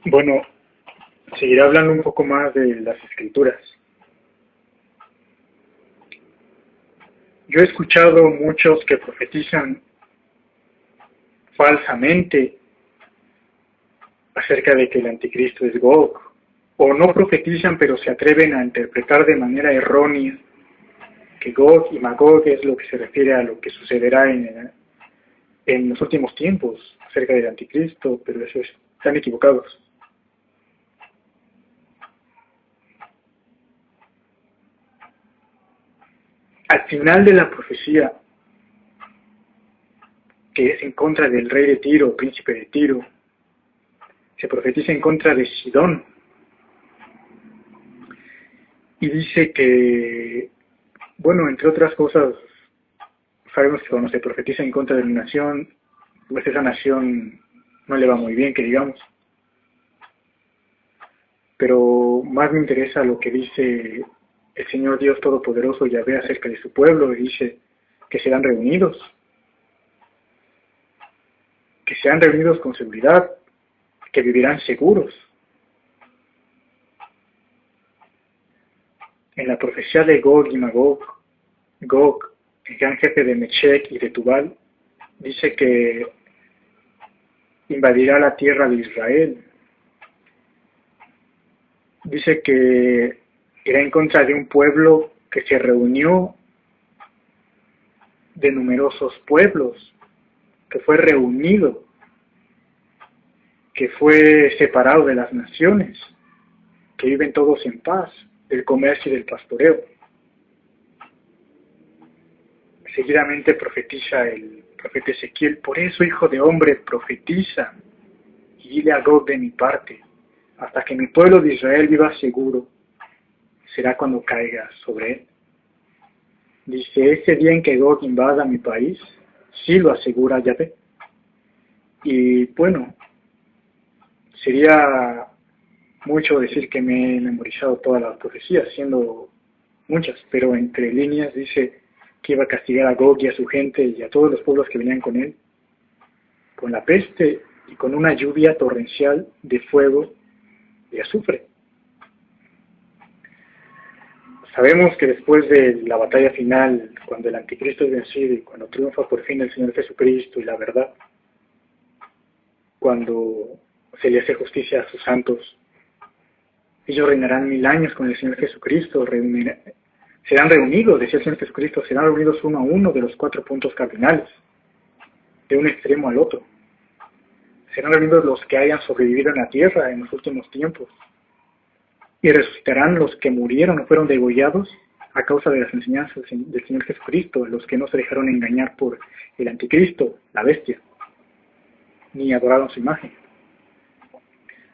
Bueno, seguiré hablando un poco más de las escrituras. Yo he escuchado muchos que profetizan falsamente acerca de que el anticristo es Gog, o no profetizan pero se atreven a interpretar de manera errónea que Gog y Magog es lo que se refiere a lo que sucederá en los últimos tiempos acerca del anticristo, pero están equivocados. Al final de la profecía, que es en contra del rey de Tiro, príncipe de Tiro, se profetiza en contra de Sidón, y dice que, bueno, entre otras cosas, sabemos que cuando se profetiza en contra de una nación, pues esa nación no le va muy bien, que digamos. Pero más me interesa lo que dice el Señor Dios Todopoderoso Yahvé acerca de su pueblo, y dice que serán reunidos, con seguridad, que vivirán seguros. En la profecía de Gog y Magog, Gog, el gran jefe de Meshech y de Tubal, dice que invadirá la tierra de Israel. Dice que irá en contra de un pueblo que se reunió de numerosos pueblos, que fue reunido, que fue separado de las naciones, que viven todos en paz, del comercio y del pastoreo. Seguidamente profetiza el profeta Ezequiel: por eso, hijo de hombre, profetiza y dile a Gog de mi parte, hasta que mi pueblo de Israel viva seguro, será cuando caiga sobre él. Dice: ese día en que Gog invada mi país, sí lo asegura Yahvé. Y bueno, sería mucho decir que me he memorizado todas las profecías, siendo muchas, pero entre líneas dice que iba a castigar a Gog y a su gente y a todos los pueblos que venían con él, con la peste y con una lluvia torrencial de fuego y azufre. Sabemos que después de la batalla final, cuando el anticristo es vencido y cuando triunfa por fin el Señor Jesucristo y la verdad, cuando se le hace justicia a sus santos, ellos reinarán 1000 años con el Señor Jesucristo, serán reunidos, decía el Señor Jesucristo, serán reunidos uno a uno de los 4 puntos cardinales, de un extremo al otro. Serán reunidos los que hayan sobrevivido en la tierra en los últimos tiempos, y resucitarán los que murieron o fueron degollados a causa de las enseñanzas del Señor Jesucristo, los que no se dejaron engañar por el anticristo, la bestia, ni adoraron su imagen.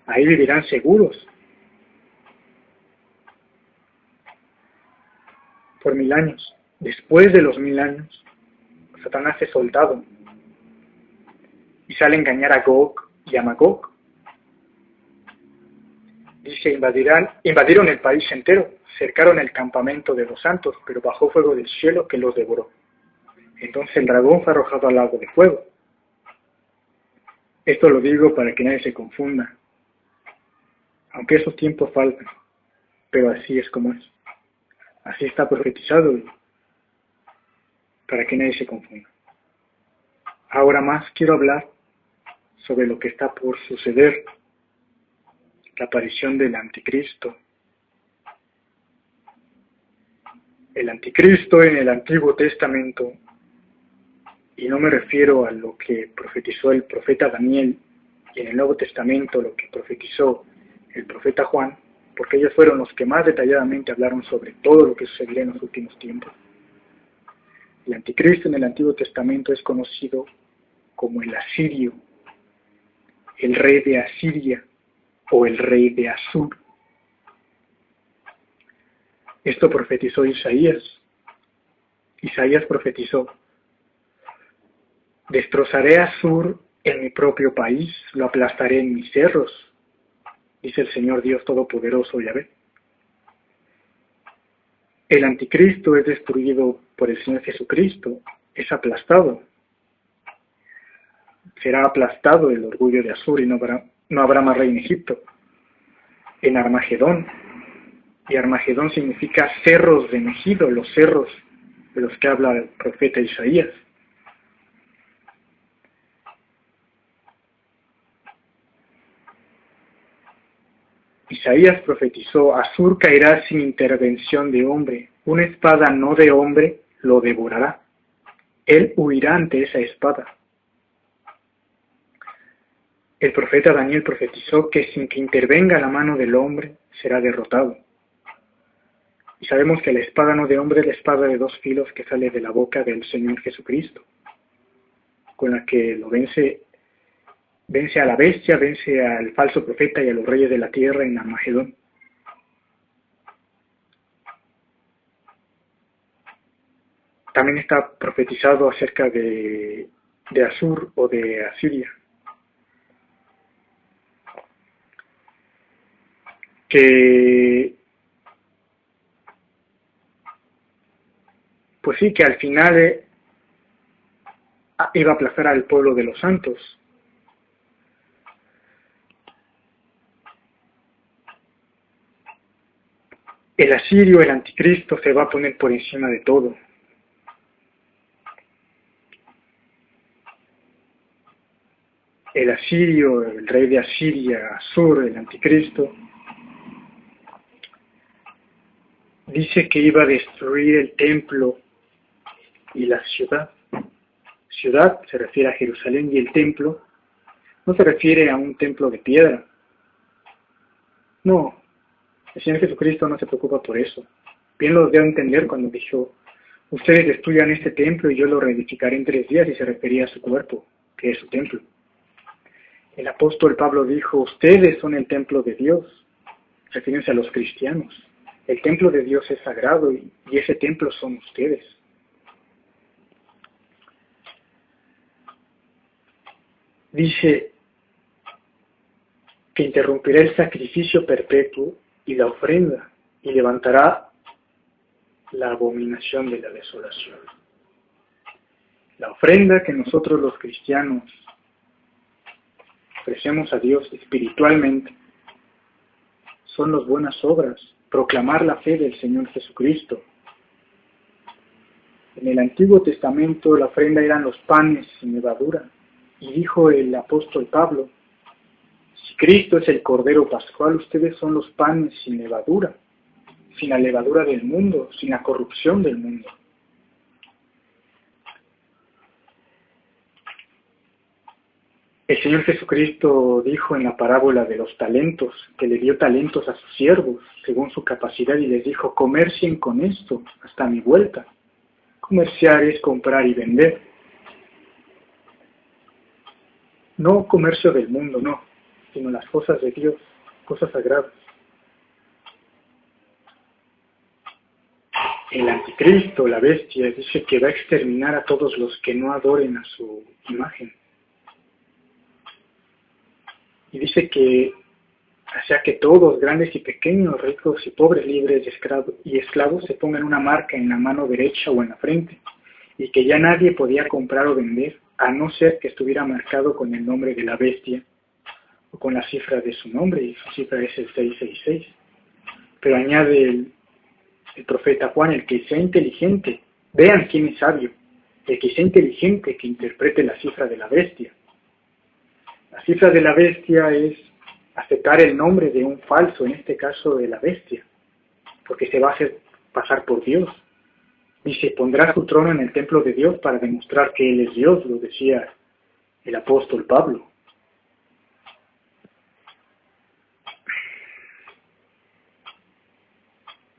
Ahí vivirán seguros por 1000 años. Después de los 1000 años, Satanás es soltado y sale a engañar a Gog y a Magog. Dice: invadieron el país entero, cercaron el campamento de los santos, pero bajó fuego del cielo que los devoró. Entonces el dragón fue arrojado al lago de fuego. Esto lo digo para que nadie se confunda, aunque esos tiempos faltan, pero así es como es. Así está profetizado, para que nadie se confunda. Ahora más quiero hablar sobre lo que está por suceder, la aparición del anticristo. El anticristo en el Antiguo Testamento, y no me refiero a lo que profetizó el profeta Daniel, y en el Nuevo Testamento lo que profetizó el profeta Juan, porque ellos fueron los que más detalladamente hablaron sobre todo lo que sucedería en los últimos tiempos. El anticristo en el Antiguo Testamento es conocido como el asirio, el rey de Asiria o el rey de Asur. Esto profetizó Isaías. Isaías profetizó: destrozaré a Asur en mi propio país, lo aplastaré en mis cerros, dice el Señor Dios Todopoderoso Yahvé. El anticristo es destruido por el Señor Jesucristo, es aplastado. Será aplastado el orgullo de Asur y no no habrá más rey en Egipto. En Armagedón, y Armagedón significa cerros de Megido, los cerros de los que habla el profeta Isaías. Isaías profetizó: Asur caerá sin intervención de hombre, una espada no de hombre lo devorará. Él huirá ante esa espada. El profeta Daniel profetizó que sin que intervenga la mano del hombre será derrotado. Y sabemos que la espada no de hombre es la espada de dos filos que sale de la boca del Señor Jesucristo, con la que lo vence a la bestia, vence al falso profeta y a los reyes de la tierra en Armagedón. También está profetizado acerca de Asur o de Asiria, que pues sí, que al final iba a aplazar al pueblo de los santos. El asirio, el anticristo, se va a poner por encima de todo. El asirio, el rey de Asiria, Asur, el anticristo, dice que iba a destruir el templo y la ciudad. Ciudad se refiere a Jerusalén y el templo no se refiere a un templo de piedra. No, el Señor Jesucristo no se preocupa por eso. Bien lo dio a entender cuando dijo: ustedes destruyan este templo y yo lo reedificaré en 3 días, y se refería a su cuerpo, que es su templo. El apóstol Pablo dijo: ustedes son el templo de Dios, refiriéndose a los cristianos. El templo de Dios es sagrado y ese templo son ustedes. Dice que interrumpirá el sacrificio perpetuo y la ofrenda, y levantará la abominación de la desolación. La ofrenda que nosotros los cristianos ofrecemos a Dios espiritualmente son las buenas obras, proclamar la fe del Señor Jesucristo. En el Antiguo Testamento la ofrenda eran los panes sin levadura, y dijo el apóstol Pablo: si Cristo es el Cordero Pascual, ustedes son los panes sin levadura, sin la levadura del mundo, sin la corrupción del mundo. El Señor Jesucristo dijo en la parábola de los talentos, que le dio talentos a sus siervos, según su capacidad, y les dijo: comercien con esto hasta mi vuelta. Comerciar es comprar y vender. No comercio del mundo, no, sino las cosas de Dios, cosas sagradas. El anticristo, la bestia, dice que va a exterminar a todos los que no adoren a su imagen. Y dice que, o sea, que todos, grandes y pequeños, ricos y pobres, libres y esclavos, se pongan una marca en la mano derecha o en la frente, y que ya nadie podía comprar o vender, a no ser que estuviera marcado con el nombre de la bestia, o con la cifra de su nombre, y su cifra es el 666. Pero añade el profeta Juan: el que sea inteligente, vean quién es sabio, el que sea inteligente, que interprete la cifra de la bestia. La cifra de la bestia es aceptar el nombre de un falso, en este caso de la bestia, porque se va a hacer pasar por Dios. Dice: pondrá su trono en el templo de Dios para demostrar que Él es Dios, lo decía el apóstol Pablo.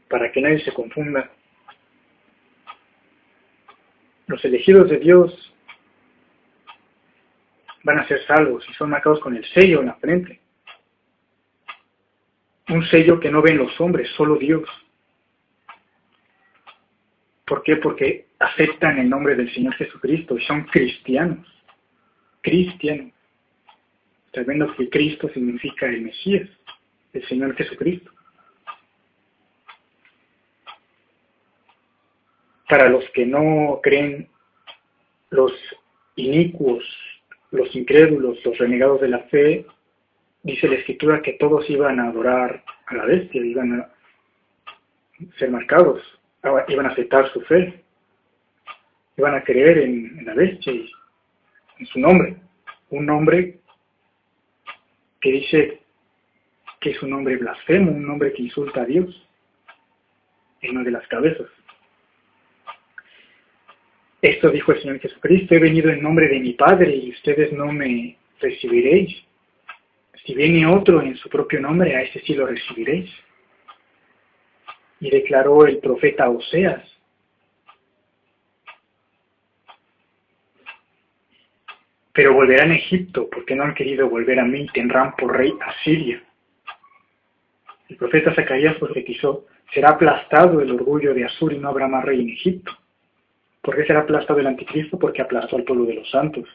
Para que nadie se confunda, los elegidos de Dios van a ser salvos y son marcados con el sello en la frente. Un sello que no ven los hombres, solo Dios. ¿Por qué? Porque aceptan el nombre del Señor Jesucristo y son cristianos. Cristianos. Sabiendo que Cristo significa el Mesías, el Señor Jesucristo. Para los que no creen, los inicuos, los incrédulos, los renegados de la fe, dice la Escritura que todos iban a adorar a la bestia, iban a ser marcados, iban a aceptar su fe, iban a creer en la bestia y en su nombre. Un nombre que dice que es un nombre blasfemo, un nombre que insulta a Dios, en una de las cabezas. Esto dijo el Señor Jesucristo: he venido en nombre de mi Padre y ustedes no me recibiréis. Si viene otro en su propio nombre, a ese sí lo recibiréis. Y declaró el profeta Oseas: pero volverán a Egipto, porque no han querido volver a mí, tendrán por rey a Siria. El profeta Zacarías profetizó: será aplastado el orgullo de Asur y no habrá más rey en Egipto. ¿Por qué será aplastado el anticristo? Porque aplastó al pueblo de los santos.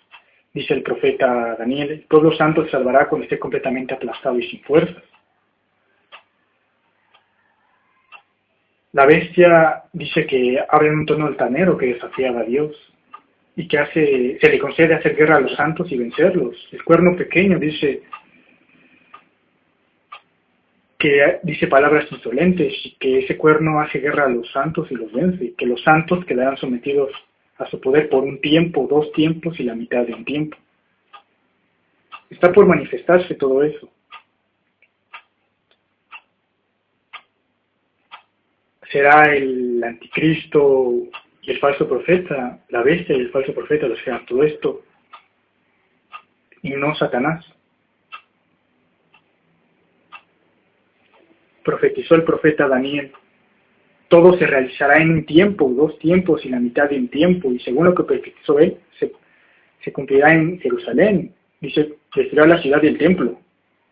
Dice el profeta Daniel: el pueblo santo se salvará cuando esté completamente aplastado y sin fuerzas. La bestia dice que habla en un tono altanero, que desafiaba a Dios y que se le concede hacer guerra a los santos y vencerlos. El cuerno pequeño dice palabras insolentes y que ese cuerno hace guerra a los santos y los vence, que los santos quedarán sometidos a su poder por un tiempo, 2 tiempos y la mitad de un tiempo. Está por manifestarse todo eso. Será el anticristo y el falso profeta, la bestia y el falso profeta los que hagan todo esto, y no Satanás. Profetizó el profeta Daniel: todo se realizará en un tiempo, 2 tiempos y la mitad de un tiempo, y según lo que profetizó él, se cumplirá en Jerusalén. Dice: destruirá la ciudad y el templo.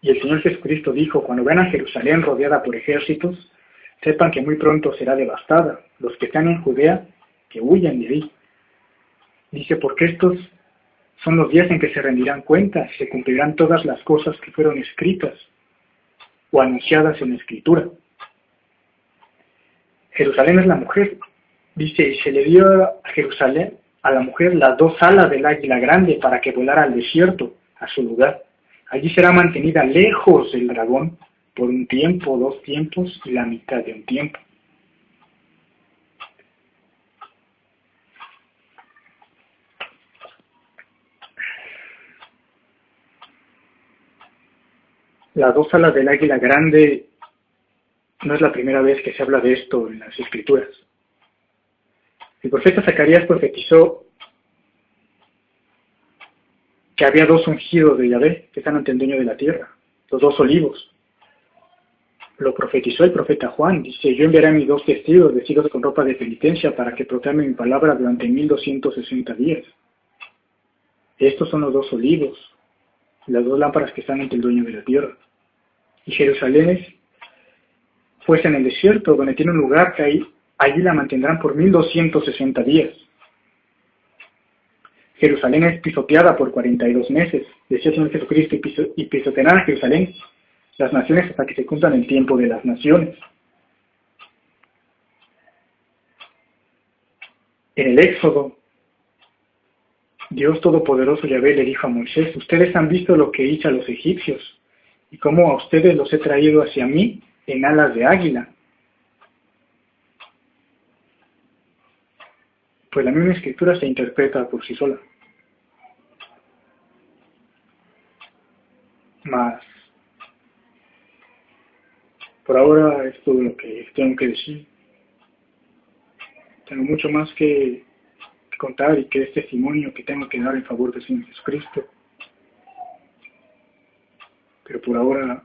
Y el Señor Jesucristo dijo: cuando vean a Jerusalén rodeada por ejércitos, sepan que muy pronto será devastada. Los que están en Judea, que huyan de ahí. Dice: porque estos son los días en que se rendirán cuentas, se cumplirán todas las cosas que fueron escritas o anunciadas en la Escritura. Jerusalén es la mujer. Dice: y se le dio a Jerusalén, a la mujer, las 2 alas del águila grande para que volara al desierto, a su lugar. Allí será mantenida lejos del dragón por un tiempo, 2 tiempos y la mitad de un tiempo. Las 2 alas del águila grande no es la primera vez que se habla de esto en las Escrituras. El profeta Zacarías profetizó que había 2 ungidos de Yahvé que están ante el dueño de la tierra, los 2 olivos. Lo profetizó el profeta Juan. Dice: yo enviaré a mis 2 testigos, vestidos con ropa de penitencia, para que proclamen mi palabra durante 1260 días. Estos son los 2 olivos, las 2 lámparas que están ante el dueño de la tierra. Y Jerusalén es pues en el desierto, donde tiene un lugar que allí la mantendrán por 1260 días. Jerusalén es pisoteada por 42 meses, decía el Señor Jesucristo, y pisotearán a Jerusalén las naciones hasta que se cumplan el tiempo de las naciones. En el Éxodo, Dios Todopoderoso Yahvé le dijo a Moisés: ustedes han visto lo que hice a los egipcios, y cómo a ustedes los he traído hacia mí en alas de águila. Pues la misma Escritura se interpreta por sí sola. Mas, por ahora es todo lo que tengo que decir. Tengo mucho más que contar y que es testimonio que tengo que dar en favor del Señor Jesucristo. Pero por ahora